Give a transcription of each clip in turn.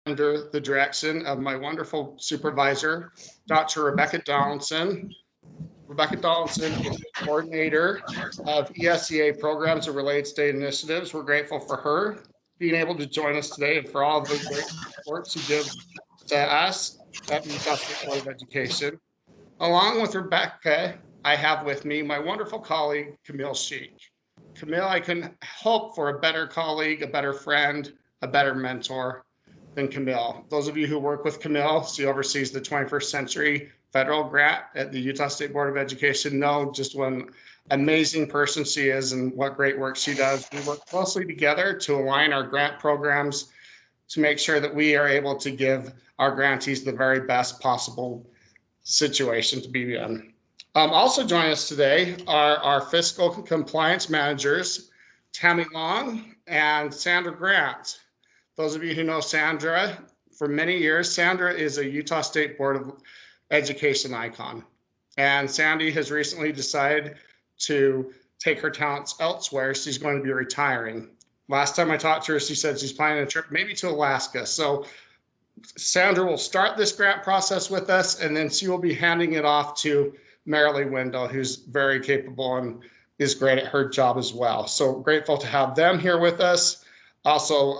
under the direction of my wonderful supervisor, Dr. Rebecca Donaldson. Rebecca Donaldson is the coordinator of ESEA programs and related state initiatives. We're grateful for her being able to join us today and for all of the great support she gives to us at the Utah State Board of Education. Along with Rebecca, I have with me my wonderful colleague, Camille Sheik. Camille, I couldn't hope for a better colleague, a better friend, a better mentor than Camille. Those of you who work with Camille, she oversees the 21st Century Federal Grant at the Utah State Board of Education, know just what an amazing person she is and what great work she does. We work closely together to align our grant programs to make sure that we are able to give our grantees the very best possible situation to be in. Also joining us today are our fiscal compliance managers, Tammy Long and Sandra Grant. Those of you who know Sandra, for many years, Sandra is a Utah State Board of Education icon. And Sandy has recently decided to take her talents elsewhere. She's going to be retiring. Last time I talked to her, she said she's planning a trip maybe to Alaska. So Sandra will start this grant process with us, and then she will be handing it off to Marilee Wendell, who's very capable and is great at her job as well. So grateful to have them here with us. Also,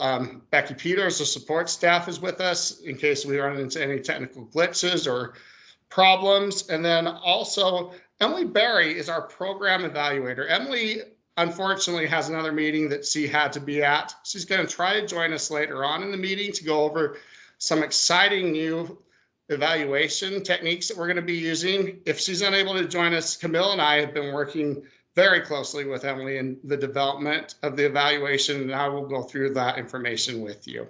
Becky Peters, the support staff, is with us in case we run into any technical glitches or problems. And then also Emily Berry is our program evaluator. Emily, unfortunately, has another meeting that she had to be at. She's going to try to join us later on in the meeting to go over some exciting new evaluation techniques that we're going to be using. If she's unable to join us, Camille and I have been working very closely with Emily in the development of the evaluation, and I will go through that information with you.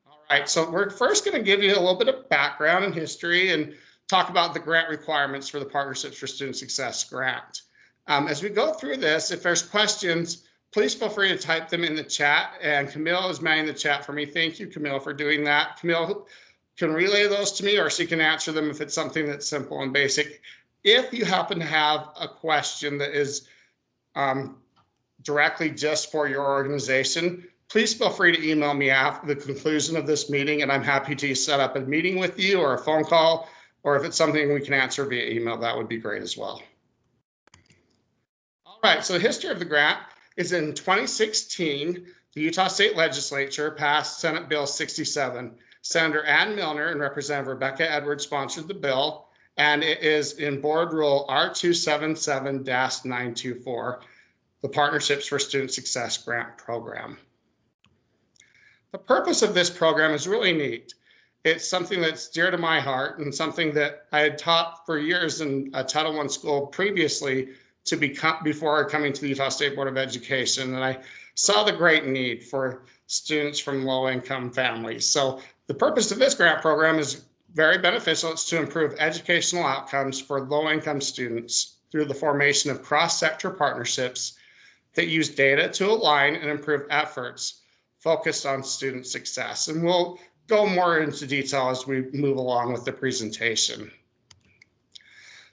All right, so we're first going to give you a little bit of background and history and talk about the grant requirements for the Partnerships for Student Success grant. As we go through this, if there's questions, please feel free to type them in the chat, and Camille is manning the chat for me. Thank you, Camille, for doing that. Camille can relay those to me, or she can answer them if it's something that's simple and basic. If you happen to have a question that is directly just for your organization, please feel free to email me after the conclusion of this meeting, and I'm happy to set up a meeting with you or a phone call, or if it's something we can answer via email, that would be great as well. All right, so the history of the grant is in 2016, the Utah State Legislature passed Senate Bill 67. Senator Ann Milner and Representative Rebecca Edwards sponsored the bill, and it is in Board Rule R277-924, the Partnerships for Student Success Grant Program. The purpose of this program is really neat. It's something that's dear to my heart and something that I had taught for years in a Title I school previously before coming to the Utah State Board of Education, and I saw the great need for students from low-income families. So the purpose of this grant program is very beneficial. It's to improve educational outcomes for low-income students through the formation of cross-sector partnerships that use data to align and improve efforts focused on student success. And we'll go more into detail as we move along with the presentation.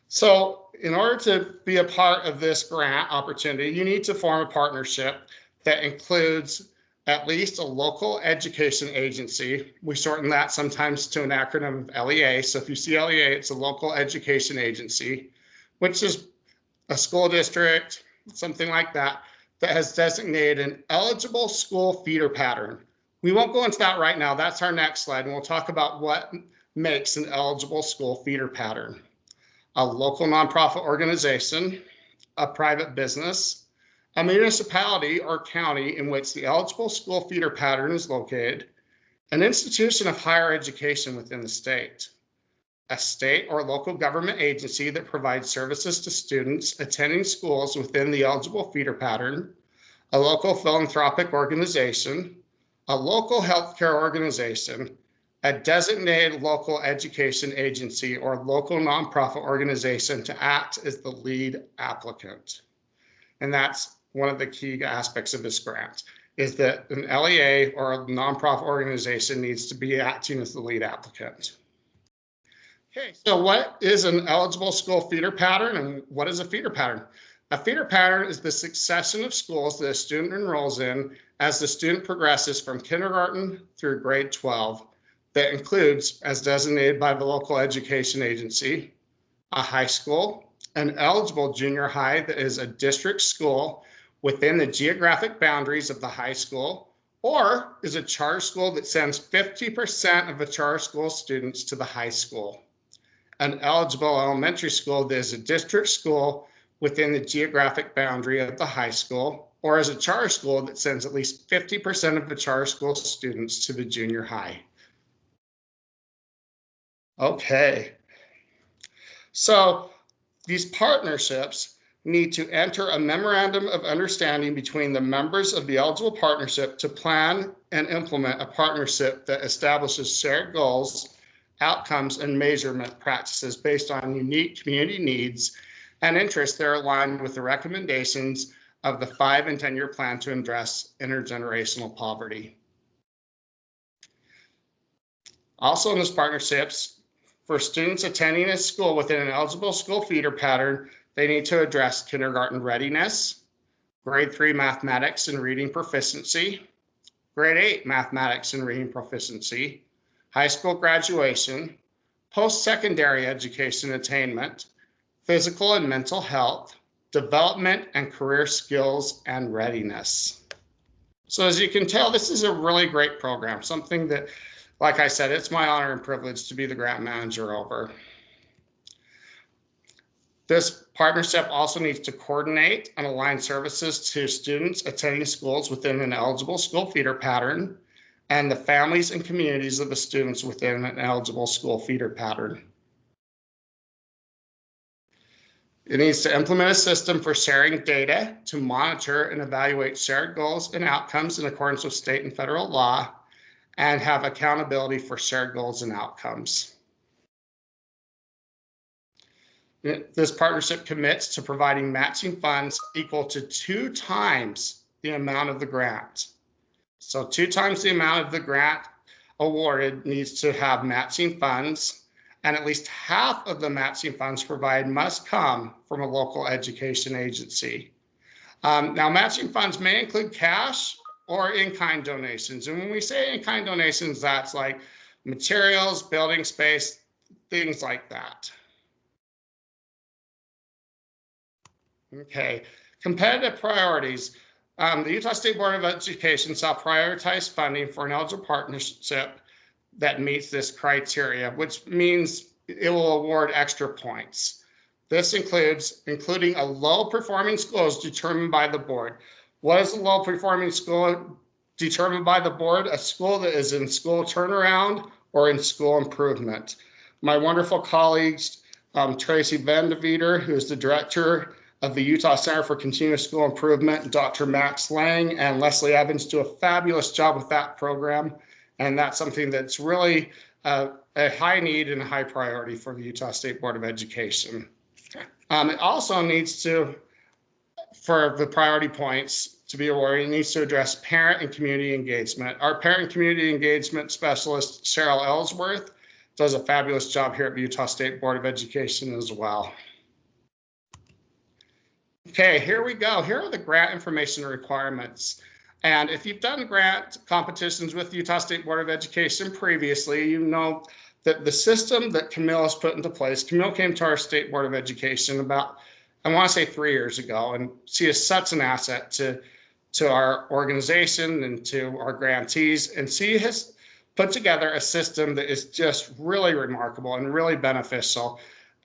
So in order to be a part of this grant opportunity, you need to form a partnership that includes at least a local education agency. We shorten that sometimes to an acronym of LEA. So if you see LEA, it's a local education agency, which is a school district, something like that, that has designated an eligible school feeder pattern. We won't go into that right now. That's our next slide, and we'll talk about what makes an eligible school feeder pattern. A local nonprofit organization, a private business, a municipality or county in which the eligible school feeder pattern is located, an institution of higher education within the state, a state or local government agency that provides services to students attending schools within the eligible feeder pattern, a local philanthropic organization, a local healthcare organization, a designated local education agency or local nonprofit organization to act as the lead applicant. And that's one of the key aspects of this grant, is that an LEA or a nonprofit organization needs to be acting as the lead applicant. Okay, so what is an eligible school feeder pattern and what is a feeder pattern? A feeder pattern is the succession of schools that a student enrolls in as the student progresses from kindergarten through grade 12. That includes, as designated by the local education agency, a high school, an eligible junior high that is a district school within the geographic boundaries of the high school, or is a charter school that sends 50% of the charter school students to the high school. An eligible elementary school that is a district school within the geographic boundary of the high school, or as a charter school that sends at least 50% of the charter school students to the junior high. Okay, so these partnerships need to enter a memorandum of understanding between the members of the eligible partnership to plan and implement a partnership that establishes shared goals, outcomes, and measurement practices based on unique community needs and interests that are aligned with the recommendations of the 5 and 10-year plan to address intergenerational poverty. Also in these partnerships, for students attending a school within an eligible school feeder pattern, they need to address kindergarten readiness, grade 3 mathematics and reading proficiency, grade 8 mathematics and reading proficiency, high school graduation, post-secondary education attainment, physical and mental health, development and career skills and readiness. So as you can tell, this is a really great program, something that, like I said, it's my honor and privilege to be the grant manager over. This partnership also needs to coordinate and align services to students attending schools within an eligible school feeder pattern and the families and communities of the students within an eligible school feeder pattern. It needs to implement a system for sharing data to monitor and evaluate shared goals and outcomes in accordance with state and federal law, and have accountability for shared goals and outcomes. This partnership commits to providing matching funds equal to 2 times the amount of the grant. So 2 times the amount of the grant awarded needs to have matching funds, and at least half of the matching funds provided must come from a local education agency. Now, matching funds may include cash or in-kind donations. And when we say in-kind donations, that's like materials, building space, things like that. Okay, competitive priorities. The Utah State Board of Education shall prioritize funding for an eligible partnership that meets this criteria, which means it will award extra points. This includes including a low performing school as determined by the board. What is a low performing school determined by the board? A school that is in school turnaround or in school improvement. My wonderful colleagues, Tracy Vandeveter, who is the director of the Utah Center for Continuous School Improvement, Dr. Max Lang and Leslie Evans do a fabulous job with that program. And that's something that's really a high need and a high priority for the Utah State Board of Education. It also needs to, for the priority points to be awarded, it needs to address parent and community engagement. Our parent and community engagement specialist, Cheryl Ellsworth, does a fabulous job here at the Utah State Board of Education as well. Okay, here we go. Here are the grant information requirements. And if you've done grant competitions with the Utah State Board of Education previously, you know that the system that Camille has put into place, Camille came to our State Board of Education about, I want to say 3 years ago, and she is such an asset to our organization and to our grantees. And she has put together a system that is just really remarkable and really beneficial.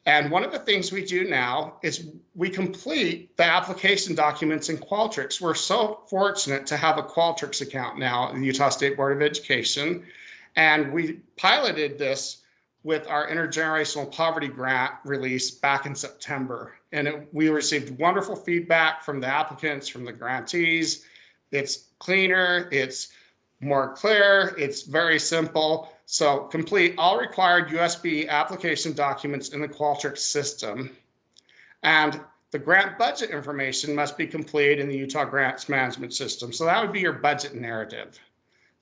And one of the things we do now is we complete the application documents in Qualtrics. We're so fortunate to have a Qualtrics account now at the Utah State Board of Education. And we piloted this with our intergenerational poverty grant release back in September. And we received wonderful feedback from the applicants, from the grantees. It's cleaner, it's more clear, it's very simple. So complete all required USBE application documents in the Qualtrics system. And the grant budget information must be completed in the Utah Grants Management System. So that would be your budget narrative.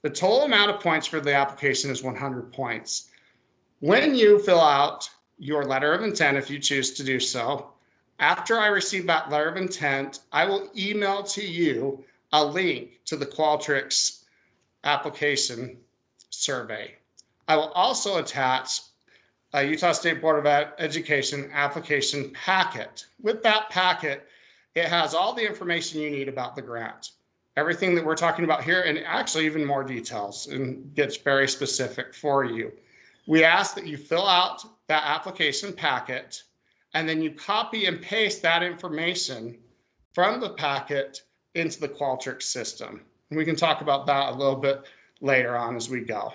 The total amount of points for the application is 100 points. When you fill out your letter of intent, if you choose to do so, After I receive that letter of intent, I will email to you a link to the Qualtrics application survey. I will also attach a Utah State Board of Education application packet. With that packet, it has all the information you need about the grant, everything that we're talking about here, and actually even more details, and gets very specific for you. We ask that you fill out that application packet, and then you copy and paste that information from the packet into the Qualtrics system. And we can talk about that a little bit later on as we go.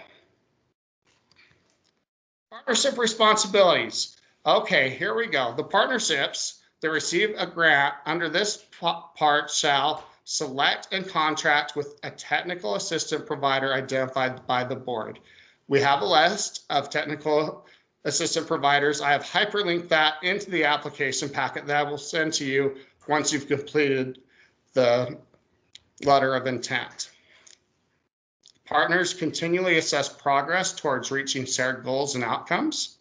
Partnership responsibilities. Okay, here we go. The partnerships that receive a grant under this part shall select and contract with a technical assistant provider identified by the board. We have a list of technical assistant providers. I have hyperlinked that into the application packet that I will send to you once you've completed the letter of intent. Partners continually assess progress towards reaching shared goals and outcomes.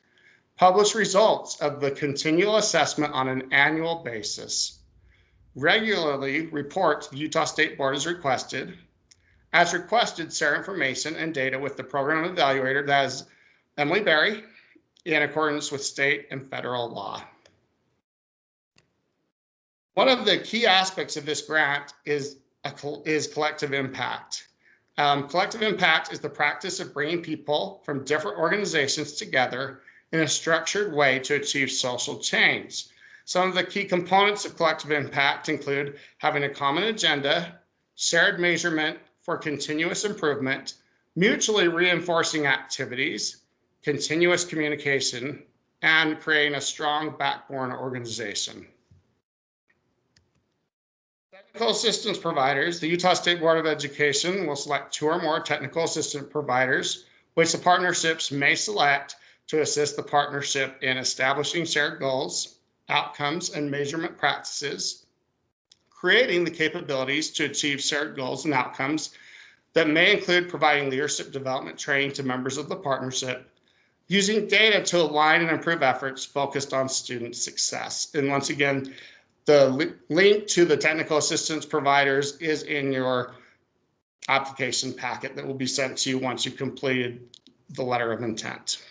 Publish results of the continual assessment on an annual basis. Regularly report to the Utah State Board as requested. As requested, share information and data with the program evaluator, that is Emily Berry, in accordance with state and federal law. One of the key aspects of this grant is collective impact. Collective impact is the practice of bringing people from different organizations together in a structured way to achieve social change. Some of the key components of collective impact include having a common agenda, shared measurement for continuous improvement, mutually reinforcing activities, continuous communication, and creating a strong backbone organization. Technical assistance providers. The Utah State Board of Education will select 2 or more technical assistant providers, which the partnerships may select to assist the partnership in establishing shared goals, outcomes, and measurement practices, creating the capabilities to achieve shared goals and outcomes that may include providing leadership development training to members of the partnership, using data to align and improve efforts focused on student success. And once again, the link to the technical assistance providers is in your application packet that will be sent to you once you've completed the letter of intent.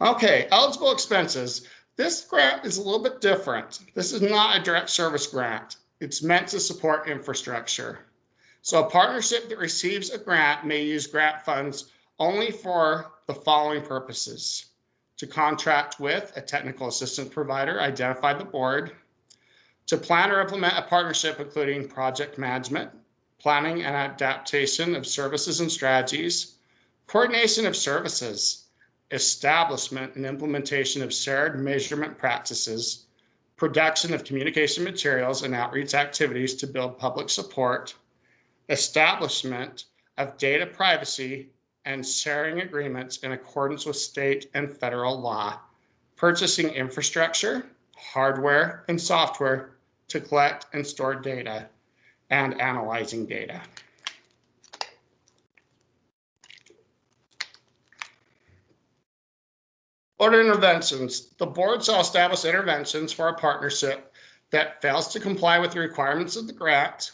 Okay, eligible expenses. This grant is a little bit different. This is not a direct service grant. It's meant to support infrastructure. So a partnership that receives a grant may use grant funds only for the following purposes: to contract with a technical assistance provider identified by the board, to plan or implement a partnership including project management, planning and adaptation of services and strategies, coordination of services, establishment and implementation of shared measurement practices, production of communication materials and outreach activities to build public support, establishment of data privacy and sharing agreements in accordance with state and federal law, purchasing infrastructure, hardware, and software to collect and store data, and analyzing data. Board interventions. The board shall establish interventions for a partnership that fails to comply with the requirements of the grant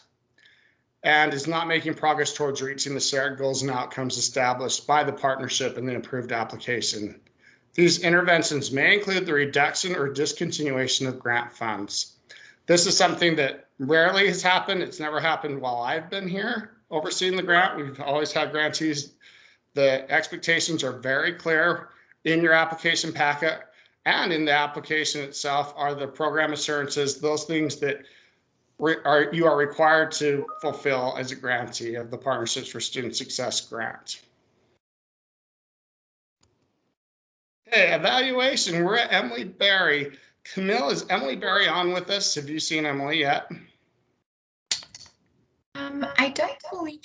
and is not making progress towards reaching the shared goals and outcomes established by the partnership in the approved application. These interventions may include the reduction or discontinuation of grant funds. This is something that rarely has happened. It's never happened while I've been here overseeing the grant. We've always had grantees. The expectations are very clear in your application packet, and in the application itself are the program assurances, those things that you are required to fulfill as a grantee of the Partnerships for Student Success grant. Okay, evaluation. We're at Emily Berry. Camille, is Emily Berry on with us? Have you seen Emily yet? I don't believe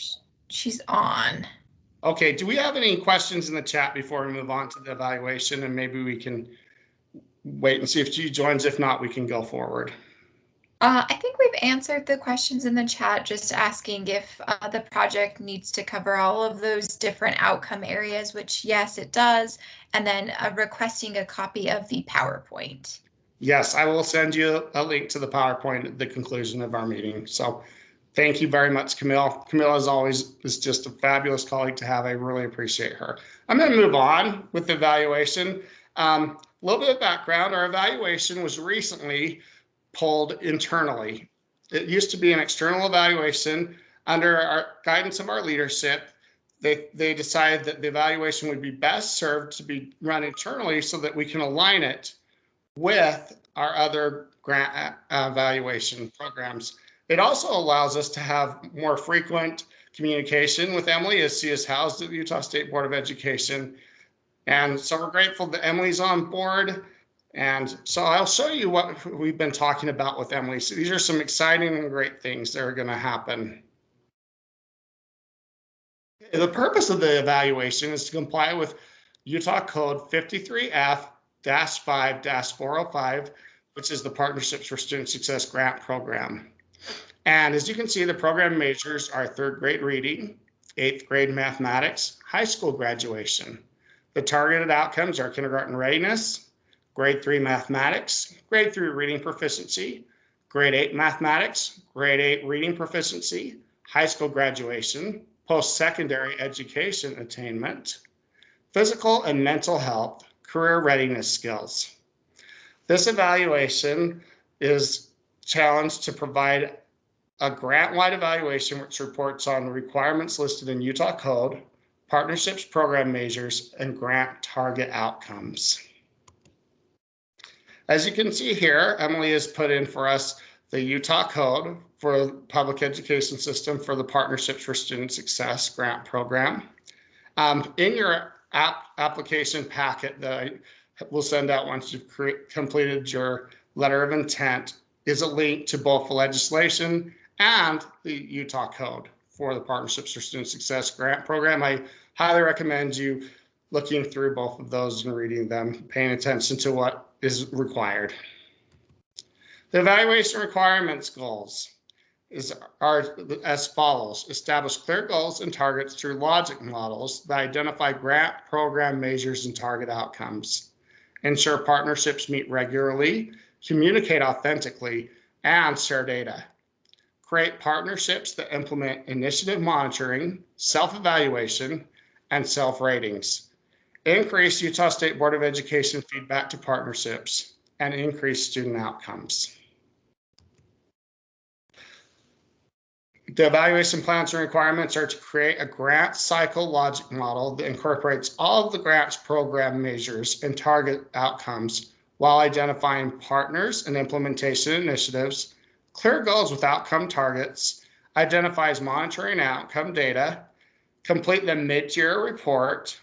she's on. Okay, do we have any questions in the chat before we move on to the evaluation? And maybe we can wait and see if she joins. If not, we can go forward. I think we've answered the questions in the chat, just asking if the project needs to cover all of those different outcome areas, which yes, it does. And then requesting a copy of the PowerPoint. Yes, I will send you a link to the PowerPoint at the conclusion of our meeting. So thank you very much, Camille. Camille, as always, is just a fabulous colleague to have. I really appreciate her. I'm going to move on with the evaluation. A little bit of background. Our evaluation was recently pulled internally. It used to be an external evaluation. Under our guidance of our leadership, they decided that the evaluation would be best served to be run internally so that we can align it with our other grant evaluation programs. It also allows us to have more frequent communication with Emily as she is housed at the Utah State Board of Education. And so we're grateful that Emily's on board. And so I'll show you what we've been talking about with Emily. So these are some exciting and great things that are going to happen. The purpose of the evaluation is to comply with Utah Code 53F-5-405, which is the Partnerships for Student Success Grant Program. And as you can see, the program measures are 3rd grade reading, 8th grade mathematics, high school graduation. The targeted outcomes are kindergarten readiness, grade 3 mathematics, grade 3 reading proficiency, grade 8 mathematics, grade 8 reading proficiency, high school graduation, post-secondary education attainment, physical and mental health, career readiness skills. This evaluation is challenged to provide a grant-wide evaluation which reports on requirements listed in Utah Code, partnerships program measures, and grant target outcomes. As you can see here, Emily has put in for us the Utah Code for public education system for the Partnerships for Student Success grant program. In your application packet that I will send out once you've completed your letter of intent is a link to both the legislation and the Utah Code for the Partnerships for Student Success grant program. I highly recommend you looking through both of those and reading them, paying attention to what is required. The evaluation requirements goals are as follows. Establish clear goals and targets through logic models that identify grant program measures and target outcomes. Ensure partnerships meet regularly, communicate authentically, and share data. Create partnerships that implement initiative monitoring, self-evaluation, and self-ratings. Increase Utah State Board of Education feedback to partnerships, and increase student outcomes. The evaluation plans and requirements are to create a grant cycle logic model that incorporates all of the grants program measures and target outcomes while identifying partners and implementation initiatives, clear goals with outcome targets, identifies monitoring outcome data, complete the mid-year report,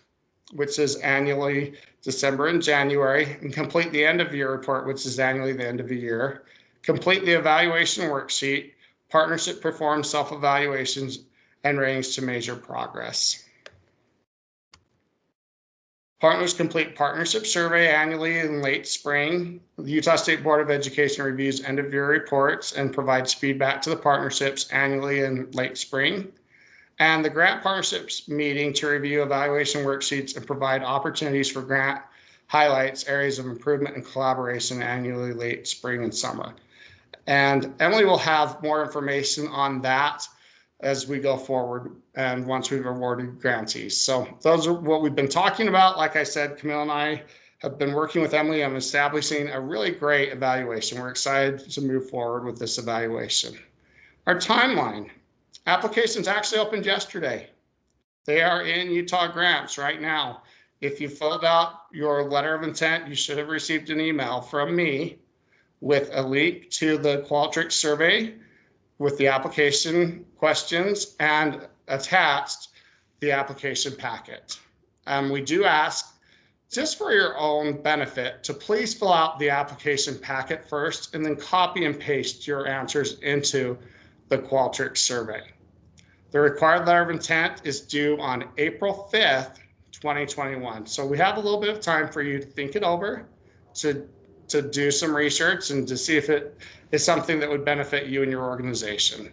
which is annually December and January, and complete the end of year report, which is annually the end of the year, complete the evaluation worksheet, partnership performs self-evaluations and ratings to measure progress. Partners complete partnership survey annually in late spring. The Utah State Board of Education reviews end of year reports and provides feedback to the partnerships annually in late spring. And the grant partnerships meeting to review evaluation worksheets and provide opportunities for grant highlights, areas of improvement and collaboration annually late spring and summer. And Emily will have more information on that as we go forward and once we've awarded grantees. So those are what we've been talking about. Like I said, Camille and I have been working with Emily on establishing a really great evaluation. We're excited to move forward with this evaluation. Our timeline. Applications actually opened yesterday. They are in Utah Grants right now. If you filled out your letter of intent, you should have received an email from me with a link to the Qualtrics survey with the application questions and attached the application packet. We do ask, just for your own benefit, to please fill out the application packet first and then copy and paste your answers into the Qualtrics survey. The required letter of intent is due on April 5th, 2021. So we have a little bit of time for you to think it over, to do some research and to see if it is something that would benefit you and your organization.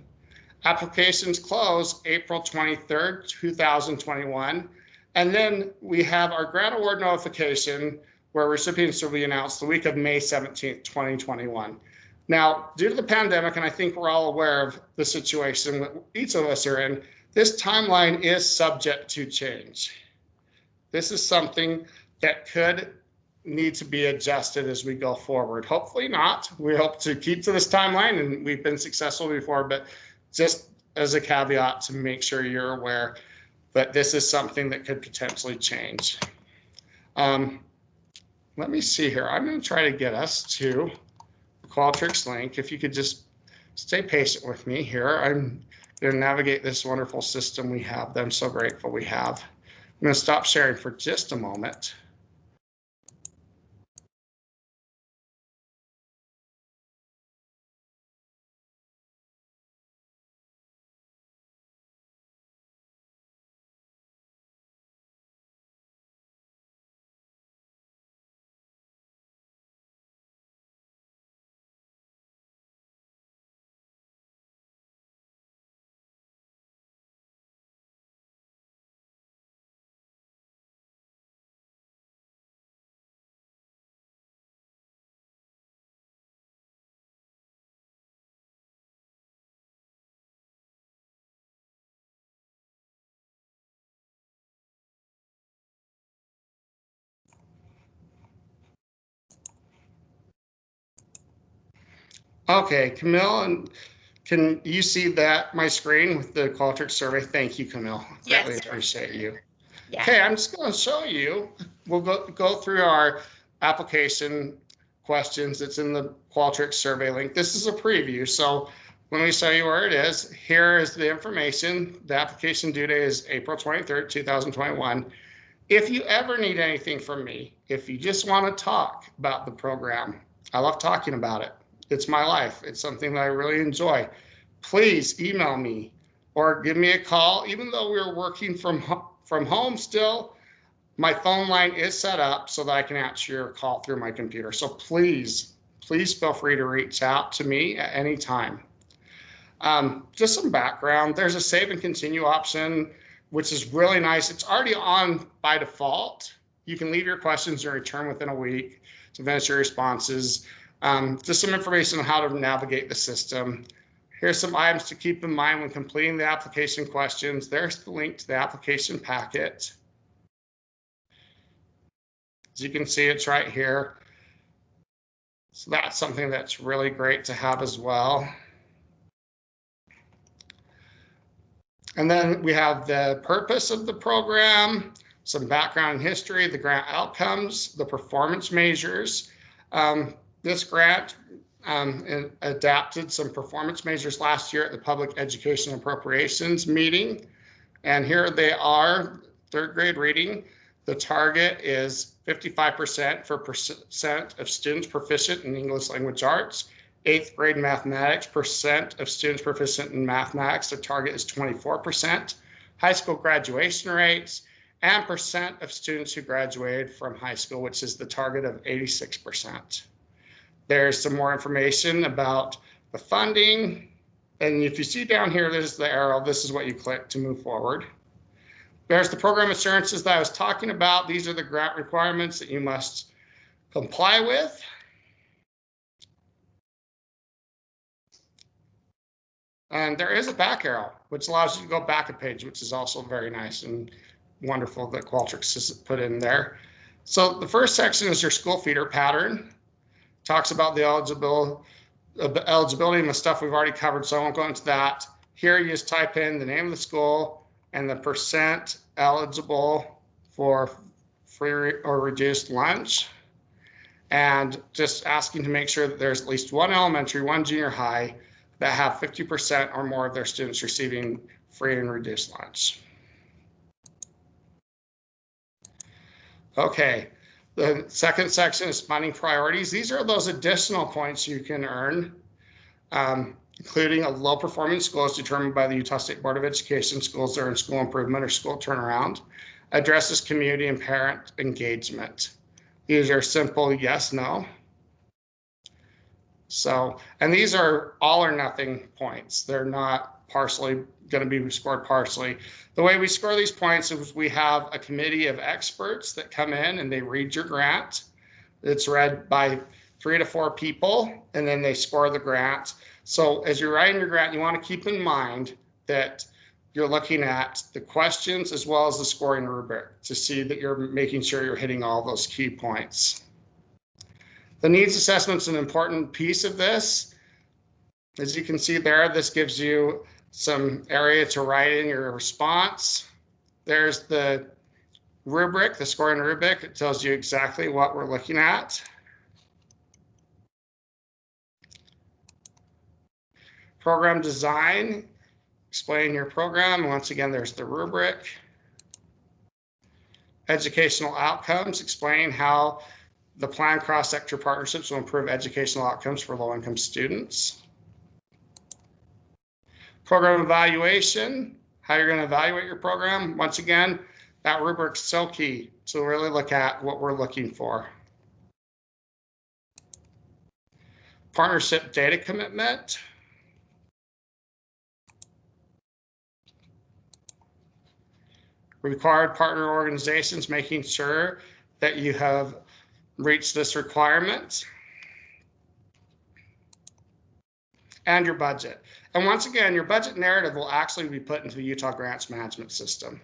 Applications close April 23rd, 2021. And then we have our grant award notification where recipients will be announced the week of May 17th, 2021. Now, due to the pandemic, and I think we're all aware of the situation that each of us are in, this timeline is subject to change. This is something that could need to be adjusted as we go forward. Hopefully not. We hope to keep to this timeline, and we've been successful before, but just as a caveat to make sure you're aware that this is something that could potentially change. Let me see here. I'm going to try to get us to the Qualtrics link. If you could just stay patient with me here. I'm going to navigate this wonderful system we have that I'm so grateful we have. I'm going to stop sharing for just a moment. Okay, Camille, and can you see that, my screen with the Qualtrics survey? Thank you, Camille. Yes. Greatly appreciate you. Yeah. Okay, I'm just going to show you. We'll go through our application questions. It's in the Qualtrics survey link. This is a preview, so let me show you where it is. Here is the information. The application due date is April 23rd, 2021. If you ever need anything from me, if you just want to talk about the program, I love talking about it. It's my life. It's something that I really enjoy. Please email me or give me a call. Even though we're working from home still, my phone line is set up so that I can answer your call through my computer. So please feel free to reach out to me at any time. Just some background. There's a save and continue option, which is really nice. It's already on by default. You can leave your questions and return within a week to finish your responses. Just some information on how to navigate the system. Here's some items to keep in mind when completing the application questions. There's the link to the application packet. As you can see, it's right here. So that's something that's really great to have as well. And then we have the purpose of the program, some background and history, the grant outcomes, the performance measures. This grant adapted some performance measures last year at the Public Education Appropriations meeting. And here they are, third grade reading. The target is 55% for percent of students proficient in English language arts. 8th grade mathematics, percent of students proficient in mathematics, the target is 24%. High school graduation rates, and percent of students who graduated from high school, which is the target of 86%. There's some more information about the funding. And if you see down here, there's the arrow. This is what you click to move forward. There's the program assurances that I was talking about. These are the grant requirements that you must comply with. And there is a back arrow, which allows you to go back a page, which is also very nice and wonderful that Qualtrics has put in there. So the first section is your school feeder pattern. Talks about the eligibility and the stuff we've already covered, so I won't go into that. Here you just type in the name of the school and the percent eligible for free or reduced lunch. And just asking to make sure that there's at least one elementary, one junior high that have 50% or more of their students receiving free and reduced lunch. Okay, the second section is funding priorities. These are those additional points you can earn, including a low performing school is determined by the Utah State Board of Education. Schools that are in school improvement or school turnaround. Addresses community and parent engagement. These are simple yes, no. So, and these are all or nothing points. They're not partially going to be scored partially. The way we score these points is we have a committee of experts that come in and they read your grant. It's read by 3 to 4 people, and then they score the grant. So as you're writing your grant, you want to keep in mind that you're looking at the questions as well as the scoring rubric to see that you're making sure you're hitting all those key points. The needs assessment is an important piece of this. As you can see there, this gives you some area to write in your response. There's the rubric, the scoring rubric. It tells you exactly what we're looking at. Program design, explain your program. Once again, there's the rubric. Educational outcomes, explain how the planned cross-sector partnerships will improve educational outcomes for low-income students. Program evaluation, how you're going to evaluate your program. Once again, that rubric's so key to really look at what we're looking for. Partnership data commitment. Required partner organizations, making sure that you have reached this requirement. And your budget. And once again, your budget narrative will actually be put into the Utah Grants Management System.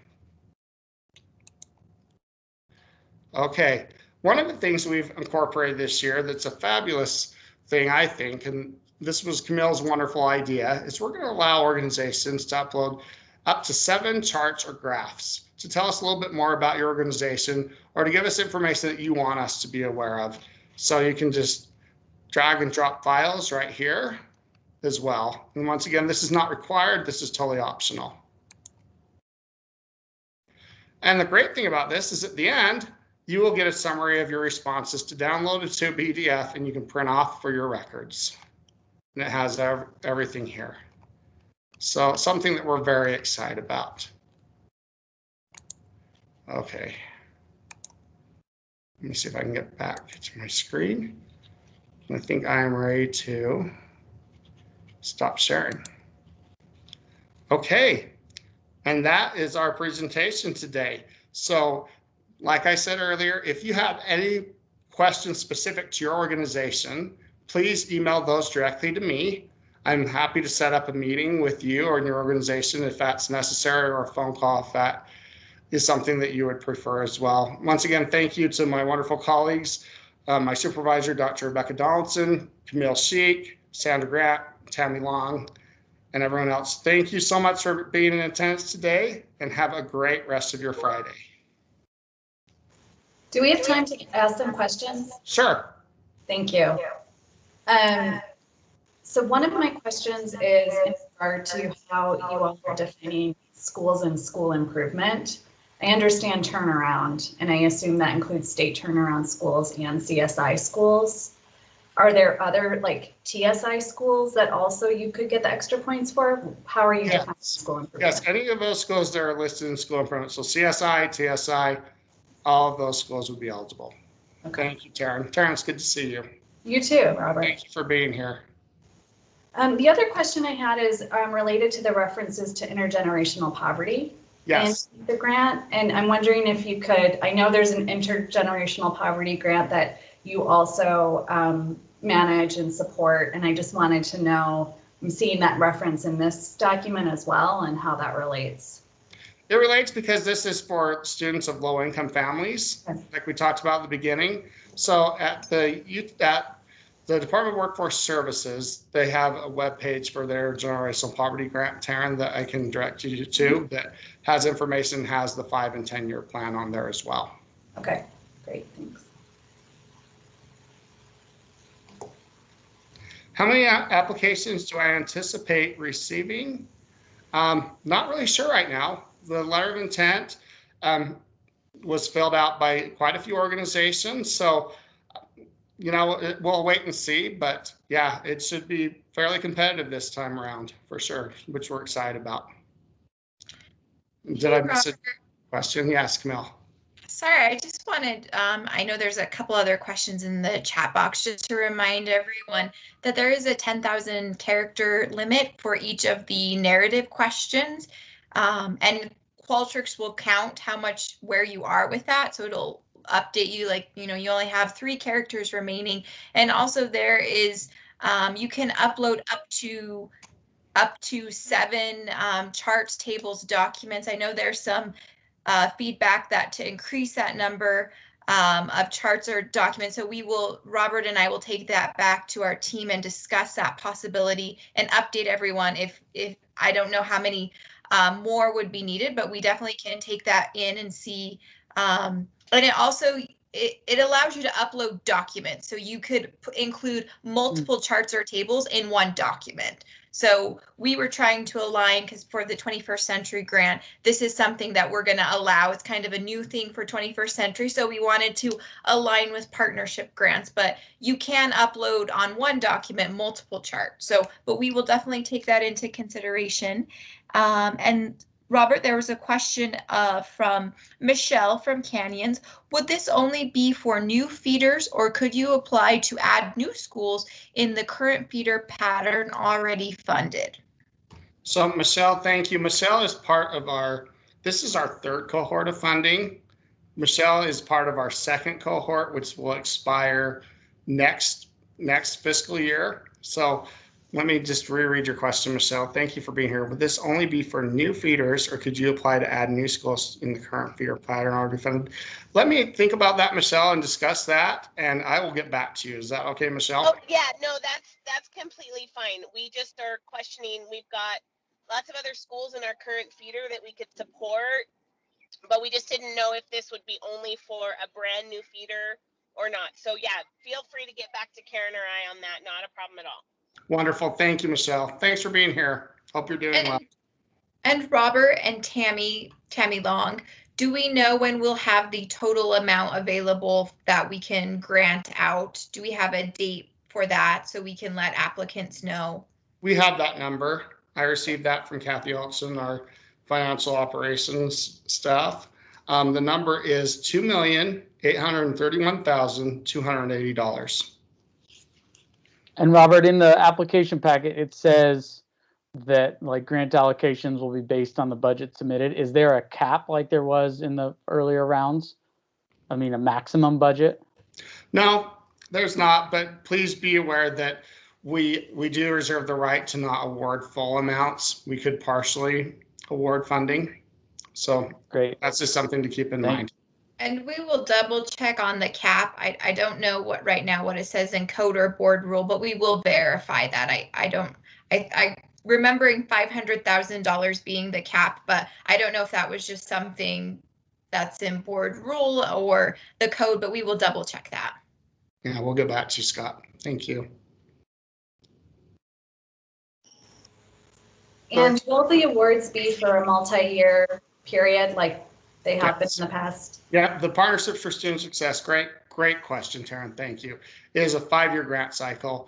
Okay, one of the things we've incorporated this year that's a fabulous thing, I think, and this was Camille's wonderful idea, is we're going to allow organizations to upload up to 7 charts or graphs to tell us a little bit more about your organization or to give us information that you want us to be aware of. So you can just drag and drop files right here as well. And once again, this is not required. This is totally optional. And the great thing about this is at the end, you will get a summary of your responses to download it to a PDF and you can print off for your records. And it has everything here. So something that we're very excited about. Okay. Let me see if I can get back to my screen. I think I am ready to stop sharing. Okay. And that is our presentation today. So like I said earlier, if you have any questions specific to your organization, please email those directly to me. I'm happy to set up a meeting with you or your organization if that's necessary, or a phone call if that is something that you would prefer as well. Once again, thank you to my wonderful colleagues, my supervisor, Dr. Rebecca Donaldson, Camille Sheik, Sandra Grant, Tammy Long, and everyone else. Thank you so much for being in attendance today, and have a great rest of your Friday. Do we have time to ask some questions? Sure. Thank you. So one of my questions is in regard to how you all are defining schools and school improvement. I understand turnaround, and I assume that includes state turnaround schools and CSI schools. Are there other like TSI schools that also you could get the extra points for? How are you defining school improvement? Yes, any of those schools that are listed in school improvement. So CSI, TSI, all of those schools would be eligible. Okay. Thank you, Taryn. Taryn, it's good to see you. You too, Robert. Thank you for being here. The other question I had is related to the references to intergenerational poverty. Yes. In the grant, and I'm wondering if you could, I know there's an intergenerational poverty grant that you also manage and support, and I just wanted to know, I'm seeing that reference in this document as well, and how that relates. It relates because this is for students of low-income families, like we talked about at the beginning. So at the Department of Workforce Services, they have a web page for their generational poverty grant, Taryn, that I can direct you to, that has information, has the 5 and 10 year plan on there as well. Okay, great, thanks. How many applications do I anticipate receiving? Not really sure right now. The letter of intent was filled out by quite a few organizations. So, you know, we'll wait and see, but yeah, it should be fairly competitive this time around for sure, which we're excited about. Did I miss a question? Yes, Camille. Sorry, I just wanted, I know there's a couple other questions in the chat box, just to remind everyone that there is a 10,000 character limit for each of the narrative questions. And Qualtrics will count how much, where you are with that. So it'll update you, like, you only have 3 characters remaining. And also there is, you can upload up to 7 charts, tables, documents. I know there's some feedback that to increase that number of charts or documents. So Robert and I will take that back to our team and discuss that possibility and update everyone. If I don't know how many more would be needed, but we definitely can take that in and see. And it also, it allows you to upload documents. So you could include multiple charts or tables in one document. So we were trying to align, because for the 21st Century Grant, this is something that we're going to allow. It's kind of a new thing for 21st Century. So we wanted to align with partnership grants, but you can upload on one document multiple charts. So, but we will definitely take that into consideration. And Robert, there was a question from Michelle from Canyons. Would this only be for new feeders, or could you apply to add new schools in the current feeder pattern already funded? So Michelle, thank you. Michelle is part of this is our 3rd cohort of funding. Michelle is part of our 2nd cohort, which will expire next fiscal year. So let me just reread your question, Michelle. Thank you for being here. Would this only be for new feeders, or could you apply to add new schools in the current feeder pattern already funded? Let me think about that, Michelle, and discuss that, and I will get back to you. Is that okay, Michelle? Oh yeah, no, that's completely fine. We just are questioning. We've got lots of other schools in our current feeder that we could support, but we just didn't know if this would be only for a brand new feeder or not. So yeah, feel free to get back to Karen or I on that. Not a problem at all. Wonderful. Thank you, Michelle. Thanks for being here. Hope you're doing well. And Robert and Tammy Long, do we know when we'll have the total amount available that we can grant out? Do we have a date for that so we can let applicants know? We have that number. I received that from Kathy Olson, our financial operations staff. The number is $2,831,280. And Robert, in the application packet, it says that like grant allocations will be based on the budget submitted. Is there a cap like there was in the earlier rounds? I mean, a maximum budget? No, there's not, but please be aware that we do reserve the right to not award full amounts. We could partially award funding. So great. That's just something to keep in mind. And we will double check on the cap. I don't know what it says in code or board rule, but we will verify that. I remembering $500,000 being the cap, but I don't know if that was just something that's in board rule or the code, but we will double check that. Yeah, we'll get back to you, Scott. Thank you. And will the awards be for a multi-year period like they have been in the past? Yeah, the Partnerships for Student Success. Great question, Taryn. Thank you. It is a 5-year grant cycle.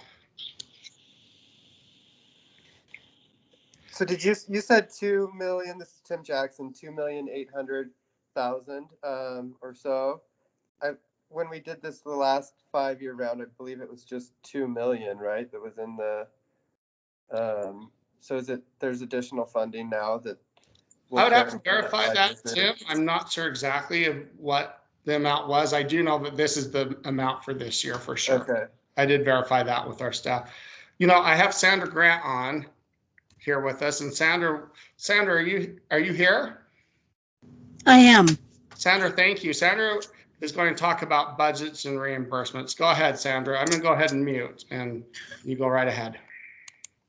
So did you said 2 million, this is Tim Jackson, 2,800,000 or so. When we did this the last 5-year round, I believe it was just 2 million, right? That was in the so there's additional funding now that I would have to verify that, Tim. I'm not sure exactly of what the amount was. I do know that this is the amount for this year for sure. Okay. I did verify that with our staff. I have Sandra Grant on here with us, and Sandra, are you here? I am. Sandra, thank you. Sandra is going to talk about budgets and reimbursements. Go ahead, Sandra. I'm going to go ahead and mute, and you go right ahead.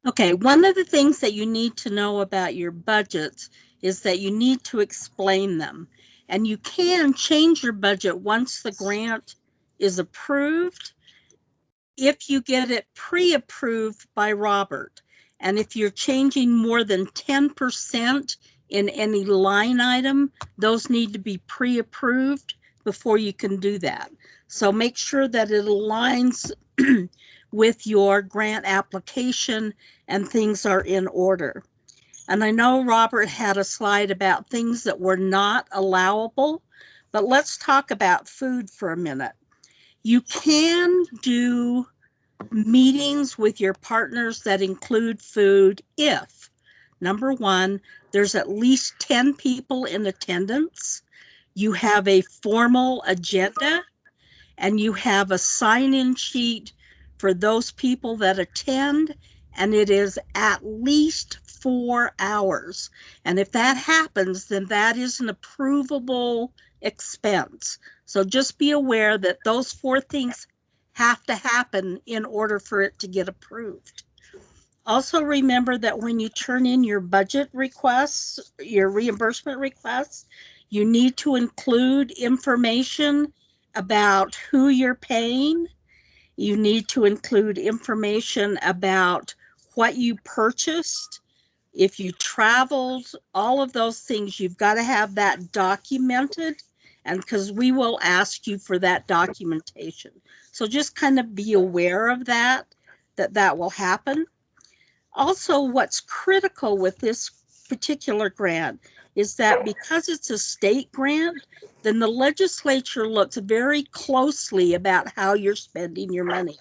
Okay, one of the things that you need to know about your budgets is that you need to explain them. And you can change your budget once the grant is approved if you get it pre-approved by Robert. And if you're changing more than 10% in any line item, those need to be pre-approved before you can do that. So make sure that it aligns with your grant application and things are in order. And I know Robert had a slide about things that were not allowable, but let's talk about food for a minute. You can do meetings with your partners that include food if, number one, there's at least 10 people in attendance. you have a formal agenda, and you have a sign-in sheet for those people that attend, and it is at least 4 hours. And if that happens, then that is an approvable expense. So just be aware that those 4 things have to happen in order for it to get approved. Also remember that when you turn in your budget requests, your reimbursement requests, you need to include information about who you're paying. You need to include information about what you purchased, if you traveled, all of those things. You've got to have that documented, and because we will ask you for that documentation. So just kind of be aware of that will happen. Also, what's critical with this particular grant is that because it's a state grant, then the legislature looks very closely about how you're spending your money.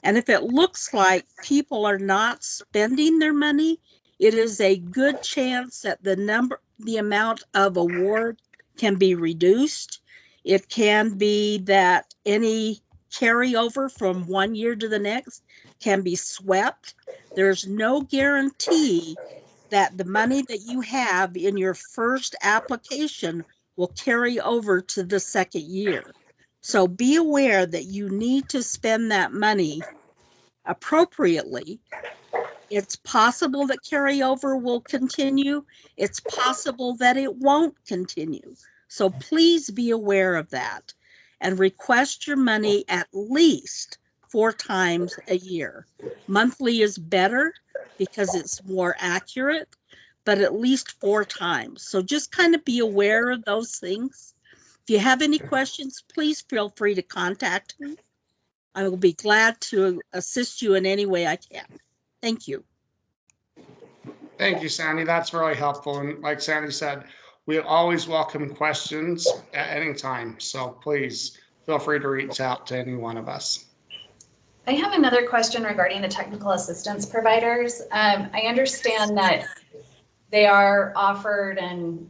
And if it looks like people are not spending their money, it is a good chance that the amount of award can be reduced. It can be that any carryover from one year to the next can be swept. There's no guarantee that the money that you have in your first application will carry over to the second year. So be aware that you need to spend that money appropriately. It's possible that carryover will continue. It's possible that it won't continue. So please be aware of that and request your money at least 4 times a year. Monthly is better because it's more accurate, but at least 4 times. So just kind of be aware of those things. If you have any questions, please feel free to contact me. I will be glad to assist you in any way I can. Thank you. Thank you, Sandy. That's really helpful. And like Sandy said, we always welcome questions at any time. So please feel free to reach out to any one of us. I have another question regarding the technical assistance providers. I understand that they are offered and,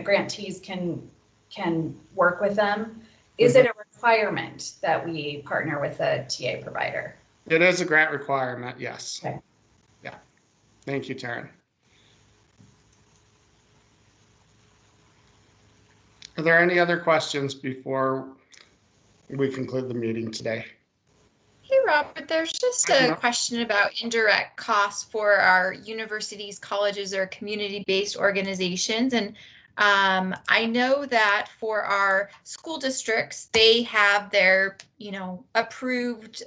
grantees can work with them. Is it a requirement that we partner with a TA provider? It is a grant requirement, yes. Okay. Yeah. Thank you, Taryn. Are there any other questions before we conclude the meeting today? Hey, Robert, there's just a question about indirect costs for our universities, colleges, or community-based organizations. And I know that for our school districts, they have their, approved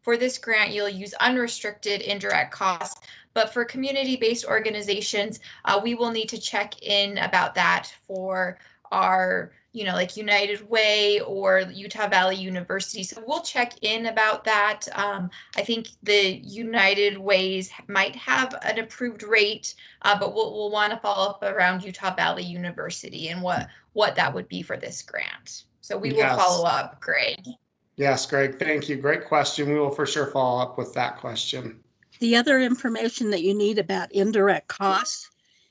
for this grant, you'll use unrestricted indirect costs. But for community-based organizations, we will need to check in about that for our like United Way or Utah Valley University. So we'll check in about that. I think the United Ways might have an approved rate, but we'll want to follow up around Utah Valley University and what that would be for this grant. So we will follow up, Greg. Yes, Greg, thank you. Great question. We will for sure follow up with that question. The other information that you need about indirect costs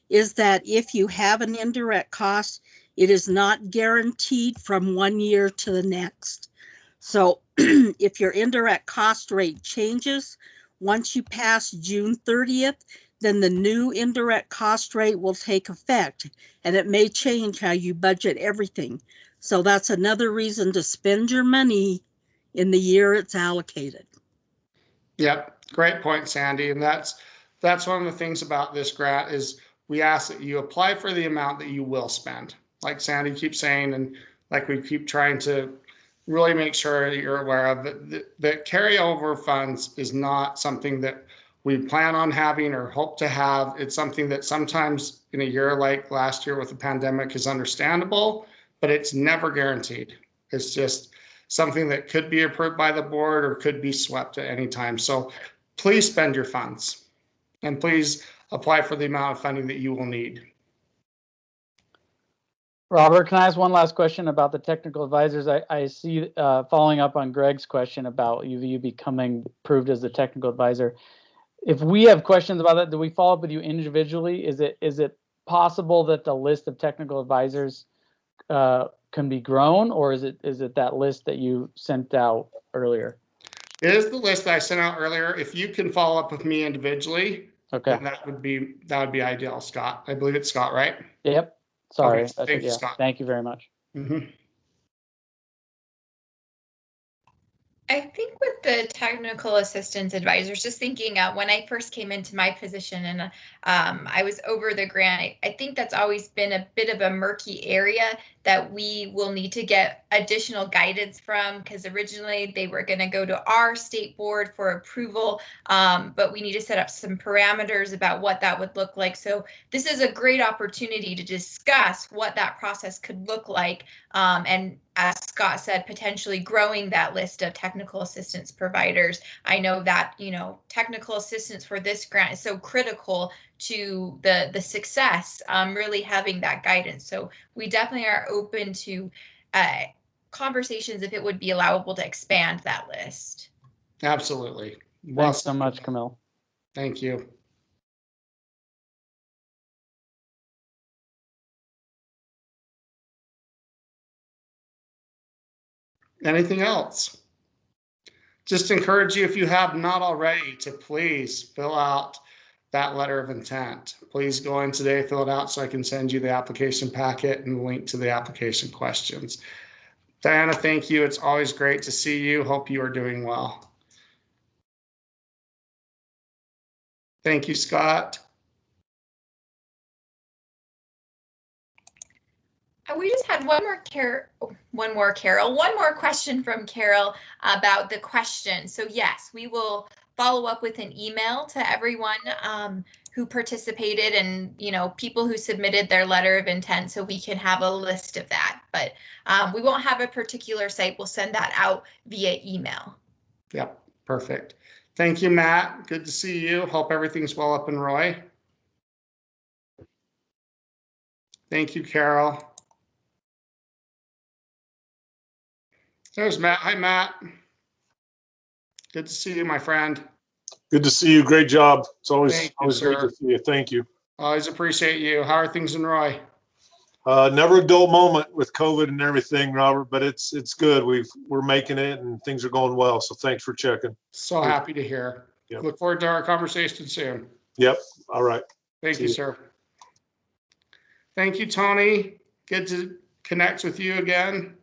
is that if you have an indirect cost, it is not guaranteed from one year to the next. So if your indirect cost rate changes, once you pass June 30th, then the new indirect cost rate will take effect, and it may change how you budget everything. So that's another reason to spend your money in the year it's allocated. Yep, great point, Sandy. And that's one of the things about this grant is we ask that you apply for the amount that you will spend. Like Sandy keeps saying, and like we keep trying to really make sure that you're aware of, that carryover funds is not something that we plan on having or hope to have. It's something that sometimes in a year like last year with the pandemic is understandable, but it's never guaranteed. It's just something that could be approved by the board or could be swept at any time. So please spend your funds and please apply for the amount of funding that you will need. Robert, can I ask one last question about the technical advisors? I see, following up on Greg's question about you becoming approved as the technical advisor. If we have questions about that, do we follow up with you individually? Is it possible that the list of technical advisors can be grown, or is it that list that you sent out earlier? It is the list that I sent out earlier. If you can follow up with me individually, Okay. then that would be ideal, Scott. I believe it's Scott, right? Yep. Sorry. Okay, thank you, Scott. Thank you very much. Mhm. I think with the technical assistance advisors, just thinking when I first came into my position and I was over the grant, I think that's always been a bit of a murky area that we will need to get additional guidance from, because originally they were going to go to our state board for approval, but we need to set up some parameters about what that would look like. So this is a great opportunity to discuss what that process could look like, and as Scott said, potentially growing that list of technical assistance providers. I know that, technical assistance for this grant is so critical to the success, really having that guidance. So we definitely are open to conversations if it would be allowable to expand that list. Absolutely. Well Thanks so said. much, Camille. Thank you. Anything else? Just encourage you, if you have not already, to please fill out that letter of intent. Please go in today, fill it out so I can send you the application packet and the link to the application questions. Diana, thank you. It's always great to see you. Hope you are doing well. Thank you, Scott. We just had one more question from Carol about the question. So yes, we will follow up with an email to everyone who participated and, people who submitted their letter of intent, so we can have a list of that. But we won't have a particular site. We'll send that out via email. Yep, perfect. Thank you, Matt. Good to see you. Hope everything's well up in Roy. Thank you, Carol. There's Matt. Hi, Matt. Good to see you, my friend. Good to see you. Great job. It's always Thank you, always great to sir. see you. Thank you. Always appreciate you. How are things in Roy? Never a dull moment with COVID and everything, Robert, but it's good. We're making it and things are going well. So thanks for checking. So happy to hear. Yep. Look forward to our conversation soon. Yep. All right. Thank See you, you. sir. Thank you, Tony. Good to connect with you again.